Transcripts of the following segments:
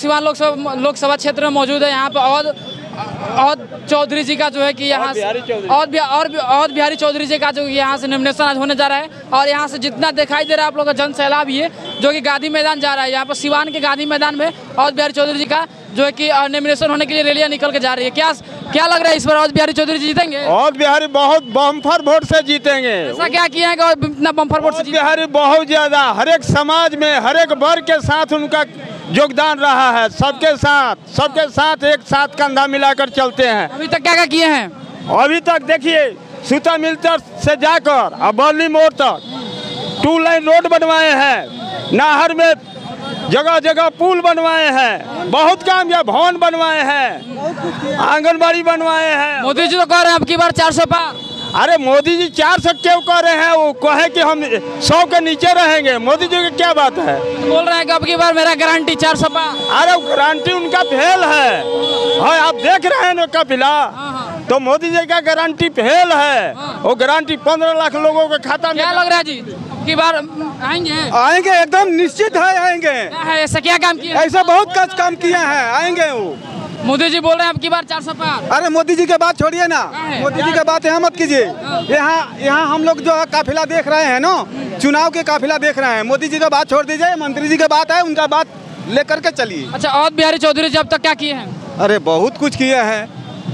सिवान लोकसभा क्षेत्र में मौजूद है। यहाँ पे अवध चौधरी जी का जो है कि यहाँ से अवध बिहारी चौधरी जी का जो यहाँ से नॉमिनेशन आज होने जा रहा है। और यहाँ से जितना दिखाई दे रहा है आप लोग का जन सैलाब ही है जो कि गांधी मैदान जा रहा है। यहाँ पर सिवान के गांधी मैदान में अवध बिहारी चौधरी जी का जो है कि नॉमिनेशन होने के लिए रैलियाँ निकल के जा रही है। क्या लग रहा है इस बार अवध बिहारी चौधरी जी जीतेंगे? अवध बिहारी बहुत बम्पर वोट से जीतेंगे। ऐसा क्या किया है इतना बम्पर वोट से? बिहारी बहुत ज्यादा हर एक समाज में हर एक वर्ग के साथ उनका योगदान रहा है। सबके साथ एक साथ कंधा मिलाकर चलते हैं। अभी तक क्या किए हैं? अभी तक देखिए सूता मिल से जाकर अब बर्ली मोड़ तक 2 लाइन रोड बनवाए हैं। नाहर में जगह जगह पुल बनवाए हैं। बहुत काम किया, भवन बनवाए हैं, आंगनबाड़ी बनवाए हैं। मोदी जी तो कह रहे हैं अब की बार 400 पार। अरे मोदी जी 400 क्यों कह रहे हैं? वो कहे कि हम 100 के नीचे रहेंगे। मोदी जी की क्या बात है? बोल रहे हैं कि अब की बार मेरा गारंटी 400 पार। अरे गारंटी उनका फेल है। आप देख रहे हैं ना कपिला, तो मोदी जी का गारंटी फेल है। वो गारंटी 15 लाख लोगों के खाता में। क्या लग रहा है जी की बार आएंगे? एकदम निश्चित है आएंगे। ऐसा क्या काम किया? ऐसा बहुत काम किया है, आएंगे वो। मोदी जी बोल रहे हैं अब की बार 400 पार। अरे मोदी जी के बात छोड़िए ना, मोदी जी के बात यहाँ मत कीजिए। यहाँ हम लोग जो काफिला देख रहे हैं ना, चुनाव के काफिला देख रहे हैं। मोदी जी का बात छोड़ दीजिए, मंत्री जी की बात है, उनका बात लेकर के चलिए। अच्छा, अवध बिहारी चौधरी जी अब तक क्या किए हैं? अरे बहुत कुछ किए हैं,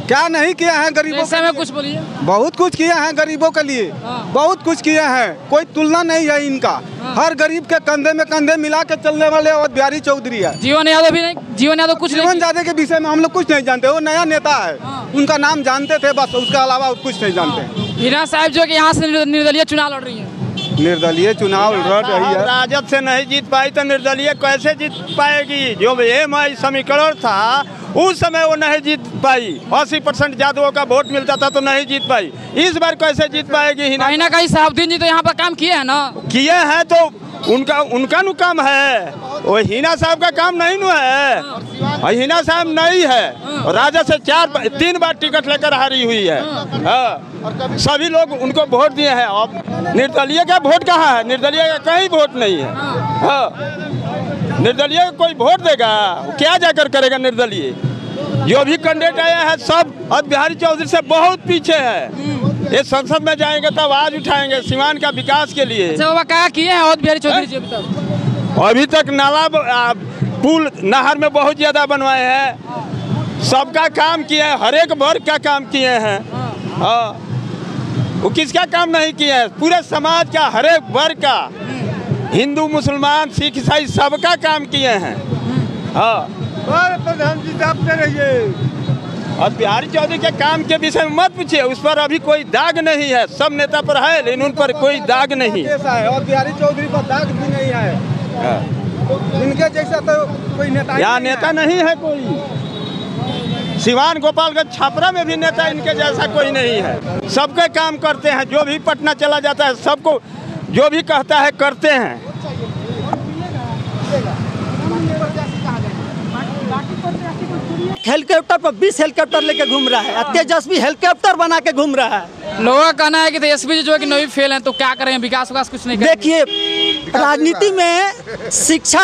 क्या नहीं किया है गरीबों के लिए? कुछ बोलिए। बहुत कुछ किया है गरीबों के लिए, बहुत कुछ किया है, कोई तुलना नहीं है इनका। हर गरीब के कंधे में कंधे मिला के चलने वाले अवध बिहारी चौधरी है। जीवन यादव भी नहीं? जीवन यादव कुछ जीवन यादव के विषय में हम लोग कुछ नहीं जानते। वो नया नेता है, उनका नाम जानते थे बस, उसके अलावा कुछ नहीं जानते। हिना साहब जो कि यहाँ से निर्दलीय चुनाव लड़ रही है। निर्दलीय चुनाव लड़ रही है। राजद से नहीं जीत पाई तो निर्दलीय कैसे जीत पाएगी? जो एमआई समीकरण था उस समय वो नहीं जीत पाई। 80% यादवों का वोट मिलता था तो नहीं जीत पाई। इस बार कैसे जीत पाएगी? हिना कहीं साहबुद्दीन जी तो यहाँ पर काम किए हैं ना? किए हैं तो उनका नु काम है, वो हिना साहब का काम नहीं नु है। हिना साहब नहीं है, राजद से 3 बार टिकट लेकर हारी हुई है। सभी लोग उनको वोट दिए हैं। अब निर्दलीय का वोट कहाँ है? निर्दलीय का कहीं वोट नहीं है। निर्दलीय कोई वोट देगा? क्या जाकर करेगा निर्दलीय? जो भी कैंडिडेट आया है सब अवध बिहारी चौधरी से बहुत पीछे है। ये संसद में जाएंगे तब आवाज उठाएंगे सिवान का विकास के लिए। क्या किए हैं अवध बिहारी चौधरी जी अभी तक? नाला पुल नहर में बहुत ज्यादा बनवाए हैं। सबका काम किए हैं, हर एक वर्ग का काम किए हैं। वो किसका काम नहीं किए हैं? पूरे समाज का, हर एक वर्ग का, हिंदू मुसलमान सिख ईसाई सबका काम किए हैं। प्रधान जी आपसे रहिए। और बिहारी चौधरी के काम के विषय में मत पूछिए, उस पर अभी कोई दाग नहीं है। सब नेता पर है लेकिन उन पर कोई दाग नहीं है। और बिहारी चौधरी पर दाग भी नहीं है। इनके जैसा तो कोई नेता यहाँ नेता नहीं है कोई। सिवान गोपालगंज छपरा में भी नेता इनके जैसा कोई नहीं है। सबके काम करते हैं। जो भी पटना चला जाता है सबको जो भी कहता है करते हैं। हेलीकॉप्टर पर 20 हेलीकॉप्टर लेके घूम रहा है, तेजस्वी हेलीकॉप्टर बना के घूम रहा है। लोगों का कहना है कि तेजस्वी जो है कि नहीं फेल है, तो क्या करें? विकास कुछ नहीं करें। देखिए, राजनीति में शिक्षा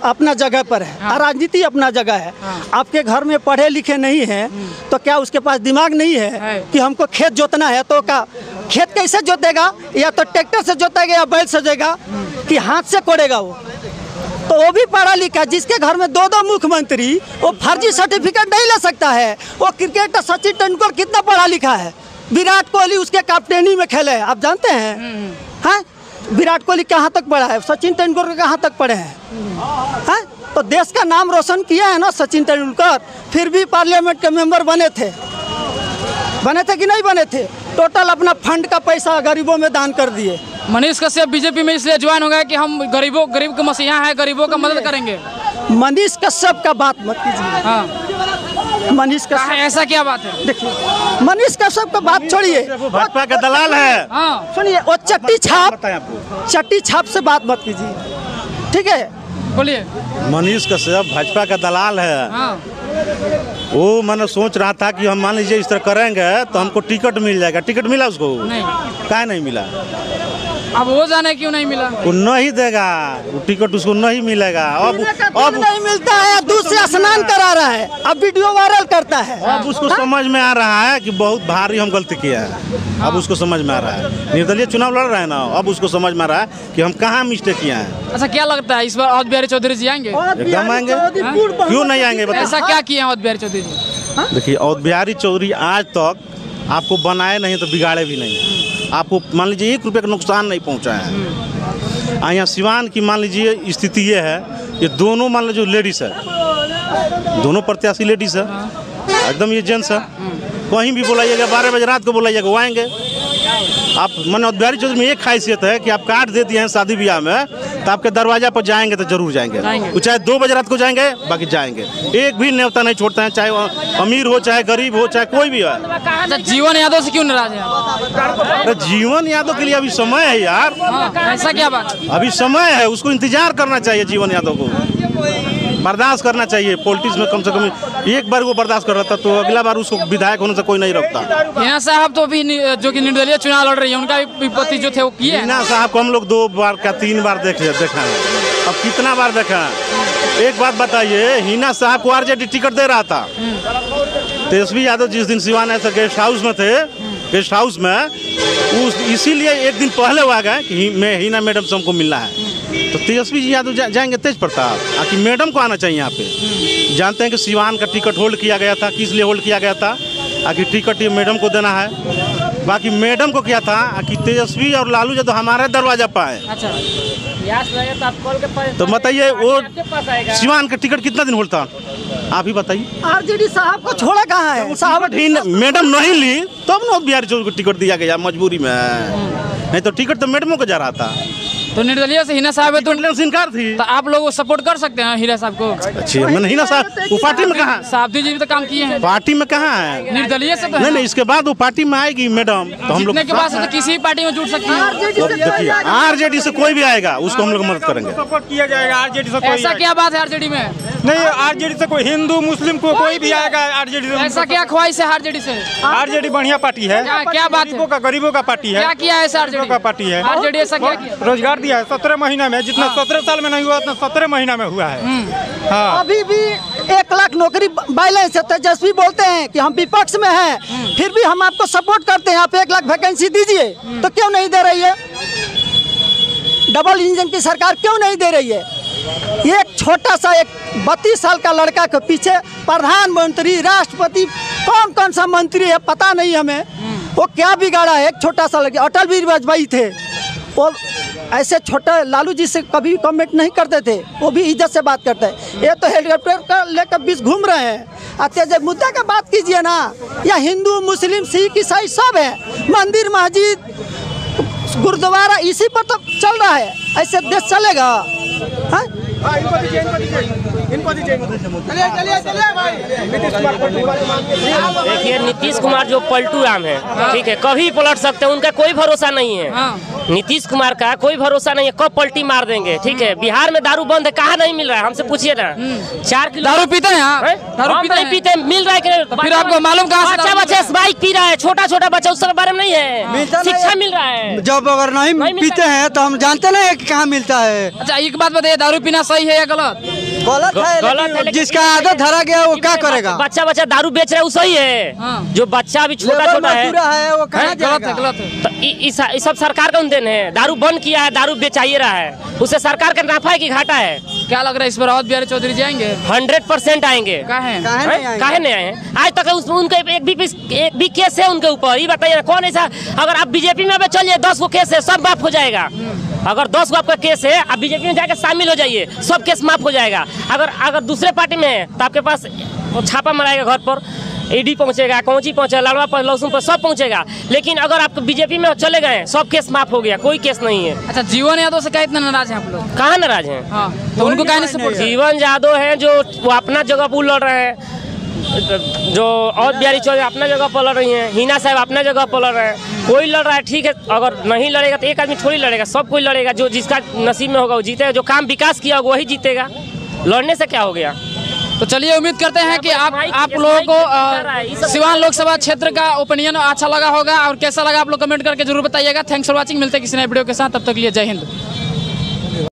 अपना जगह पर है, राजनीति अपना जगह है। आपके घर में पढ़े लिखे नहीं हैं तो क्या उसके पास दिमाग नहीं है कि हमको खेत जोतना है तो क्या खेत कैसे जोतेगा? या तो ट्रैक्टर से जोतेगा या बैल से जोतेगा कि हाथ से कोड़ेगा? वो भी पढ़ा लिखा, जिसके घर में 2 मुख्यमंत्री, वो फर्जी सर्टिफिकेट नहीं ले सकता है। वो क्रिकेटर सचिन तेंदुलकर कितना पढ़ा लिखा है, विराट कोहली उसके कैप्टेनी में खेले है, आप जानते हैं? हाँ, विराट कोहली कहाँ तक पढ़ा है, सचिन तेंदुलकर कहाँ तक पढ़े हैं? हाँ, तो देश का नाम रोशन किया है ना सचिन तेंदुलकर। फिर भी पार्लियामेंट के मेंबर बने थे कि नहीं बने थे? टोटल अपना फंड का पैसा गरीबों में दान कर दिए। मनीष कश्यप बीजेपी में इसलिए ज्वाइन हो गया कि हम गरीब का मसीहा है, गरीबों का मदद करेंगे। मनीष कश्यप का बात मत कीजिए। हाँ, मनीष कश्यप ऐसा क्या बात है? देखिए, मनीष कश्यप का बात छोड़िए, वो भाजपा का दलाल है। हाँ, सुनिए, वो चट्टी छाप से बात मत कीजिए, ठीक है? बोलिए। मनीष कश्यप भाजपा का दलाल है। हाँ। वो मैंने सोच रहा था कि हम मान लीजिए इस तरह करेंगे तो हमको टिकट मिल जाएगा। टिकट मिला उसको? नहीं। क्या नहीं मिला? अब वो जाने क्यों नहीं मिला? वो नहीं देगा, वो टिकट उसको नहीं मिलेगा। अब नहीं मिलता है, दूध से स्नान करा रहा है, अब वीडियो वायरल करता है। अब उसको समझ में आ रहा है कि बहुत भारी हम गलती किया है। अब उसको समझ में आ रहा है, निर्दलीय चुनाव लड़ रहा है ना, अब उसको समझ में आ रहा है कि हम कहाँ मिस्टेक किए हैं। अच्छा, क्या लगता है इस बार अवध बिहारी चौधरी जी आएंगे? एकदम आएंगे, क्यों नहीं आएंगे बताइए। ऐसा क्या किए हैं अवध बिहारी चौधरी जी? देखिए, अवध बिहारी चौधरी आज तक आपको बनाए नहीं तो बिगाड़े भी नहीं। आपको मान लीजिए 1 रुपये का नुकसान नहीं पहुंचा है। यहाँ सिवान की मान लीजिए स्थिति ये है, ये दोनों मान लीजिए लेडीज़ है, दोनों प्रत्याशी लेडीज़ है, एकदम ये जेंट्स है। कहीं भी बुलाइएगा, 12 बजे रात को बुलाइएगा, वो आएंगे। आप मन अवध बिहारी चौधरी में एक खासियत है कि आप कार्ड दे दिए हैं शादी ब्याह में, तो आपके दरवाजा पर जाएंगे तो जरूर जाएंगे। वो चाहे 2 बजे रात को जाएंगे, बाकी जाएंगे, एक भी न्योता नहीं छोड़ते हैं, चाहे अमीर हो, चाहे गरीब हो, चाहे कोई भी हो। अच्छा, जीवन यादव से क्यों नाराज है? अरे जीवन यादव के लिए अभी समय है यार। ऐसा क्या बात? अभी समय है, उसको इंतजार करना चाहिए। जीवन यादव को बर्दाश्त करना चाहिए। पॉलिटिक्स में कम से कम एक बार वो बर्दाश्त कर रहा था, तो अगला बार उसको विधायक होने से कोई नहीं रोकता। हिना साहब तो भी जो कि निर्दलीय चुनाव लड़ रही है, उनका भी विपत्ति जो थे वो किए। हिना साहब को हम लोग 2 बार क्या 3 बार देखा है। अब कितना बार देखा है? एक बात बताइए, हिना साहब को आरजेडी टिकट दे रहा था। तेजस्वी यादव जिस दिन सिवान ऐसे गेस्ट हाउस में थे, गेस्ट हाउस में इसीलिए एक दिन पहले वो आ गए कि हिना मैडम से हमको मिलना है। तो तेजस्वी जी यादव जाएंगे तेज प्रताप, आखिर मैडम को आना चाहिए यहाँ पे। जानते हैं कि सिवान का टिकट होल्ड किया गया था, किस लिए होल्ड किया गया था? आखिर टिकट ये मैडम को देना है। बाकी मैडम को क्या था कि तेजस्वी और लालू यादव हमारे दरवाजा पर आए। अच्छा, तो बताइए, वो सिवान का टिकट कितना दिन होल्ड था, आप ही बताइए। आरजेडी साहब को छोड़ा कहाँ है? साहब मैडम नहीं ली तब ना बिहारी चौधरी को टिकट दिया गया मजबूरी में, नहीं तो टिकट तो मैडमों को जा रहा था। तो निर्दलीय से हिना साहब है तो इनकार थी। तो आप लोग सपोर्ट कर सकते हैं हिना साहब को? अच्छी मैंने हिना साहब वो पार्टी में कहाँ? सावधी जी भी तो काम किए हैं। पार्टी में कहाँ है? निर्दलीय से तो नहीं, इसके बाद वो पार्टी में आएगी मैडम, तो हम लोग के पास तो किसी भी पार्टी में जुड़ सकते हैं। देखिए, आरजेडी से कोई भी आएगा उसको हम लोग मदद करेंगे, सपोर्ट किया जाएगा। आरजेडी से ऐसा क्या बात है आरजेडी में? नहीं, आरजेडी से कोई हिंदू मुस्लिम को कोई भी आएगा आरजेडी से। ऐसा क्या ख्वाहिश है आरजेडी से? आरजेडी बढ़िया पार्टी है। क्या बात है? गरीबों का पार्टी है। क्या किया है आरजेडी का पार्टी है? आरजेडी ऐसा क्या किया? रोजगार दिया है 17 महीना में, जितना 17 साल में नहीं हुआ उतना 17 महीना में हुआ है। हाँ, अभी भी 1 लाख नौकरी बैलेंस है। तेजस्वी बोलते हैं कि हम विपक्ष में हैं, फिर भी हम आपको सपोर्ट करते हैं, आप 1 लाख वैकेंसी दीजिए, तो क्यों नहीं दे रही है? डबल इंजन की सरकार क्यों नहीं दे रही है? एक छोटा सा 32 साल का लड़का के पीछे प्रधानमंत्री, राष्ट्रपति, कौन कौन सा मंत्री है पता नहीं हमें, वो क्या बिगाड़ा है? एक छोटा सा लड़का, अटल बिहारी वाजपेयी थे, वो ऐसे छोटे लालू जी से कभी कमेंट नहीं करते थे, वो भी इज्जत से बात करते हैं। ये तो हेलीकॉप्टर का लेकर बीच घूम रहे हैं। अच्छा, मुद्दा का बात कीजिए ना। या हिंदू, मुस्लिम, सिख, ईसाई सब है, मंदिर, मस्जिद, गुरुद्वारा, इसी पर तो चल रहा है। ऐसे देश चलेगा? देखिए, नीतीश कुमार जो पलटू राम है, ठीक है, कभी पलट सकते हैं, उनका कोई भरोसा नहीं है। नीतीश कुमार का कोई भरोसा नहीं है, कब पलटी मार देंगे। ठीक है, बिहार में दारू बंद है, कहाँ नहीं मिल रहा है? हमसे पूछिए ना। 4 किलो दारू पीते हैं? दारू नहीं पीते, मिल रहा है कि नहीं? फिर आपको मालूम कहाँ से? बच्चा बाइक पी रहा है, छोटा बाच्चा, उस बारे में नहीं है। शिक्षा मिल रहा है। जब अगर नहीं पीते हैं तो हम जानते नहीं है कि कहाँ मिलता है। अच्छा, एक बात बताइए, दारू पीना सही है या गलत? गलत है। जिसका आदत धरा गया वो क्या करेगा? बच्चा दारू बेच रहा है, वो सही है। जो बच्चा अभी छोटा है वो कहाँ जाएगा? गलत है। तो ये सब सरकार का देन है। दारू बंद किया है, दारू बेचाइए रहा है, उससे सरकार का नफा है कि घाटा है? क्या लग रहा है इस बार अवध बिहारी चौधरी जी आएंगे? 100% आएंगे। काहे नहीं आए? आज तक उनका एक भी केस है उनके ऊपर? ये बताइए कौन ऐसा? अगर आप बीजेपी में चलिए, 10 गो केस है, सब माफ हो जाएगा। अगर 10 गो आपका केस है, आप बीजेपी में जाकर शामिल हो जाइए, सब केस माफ हो जाएगा। अगर दूसरे पार्टी में है तो आपके पास छापा मराएगा, घर पर ईडी पहुंचेगा, कौंची पहुंचेगा, लालवा पर, लहसुन पर, सब पहुंचेगा। लेकिन अगर आप बीजेपी में चले गए, सब केस माफ हो गया, कोई केस नहीं है। अच्छा, जीवन यादव से क्या इतना नाराज हैं आप लोग? कहाँ नाराज हैं? हाँ, तो उनको क्या नहीं सपोर्ट? जीवन यादव है जो वो अपना जगह पर लड़ रहे हैं, जो अवध बिहारी चौधरी अपना जगह पर लड़ रही हैं, हिना साहब अपना जगह पर लड़ रहे हैं। कोई लड़ रहा है, ठीक है, अगर नहीं लड़ेगा तो एक आदमी थोड़ी लड़ेगा, सब कोई लड़ेगा। जो जिसका नसीब में होगा वो जीतेगा, जो काम विकास किया होगा वही जीतेगा। लड़ने से क्या हो गया? तो चलिए उम्मीद करते हैं कि आप लोगों को सिवान लोकसभा क्षेत्र का ओपिनियन अच्छा लगा होगा और कैसा लगा आप लोग कमेंट करके जरूर बताइएगा। Thanks for watching. मिलते हैं किसी नए वीडियो के साथ, तब तक के लिए जय हिंद।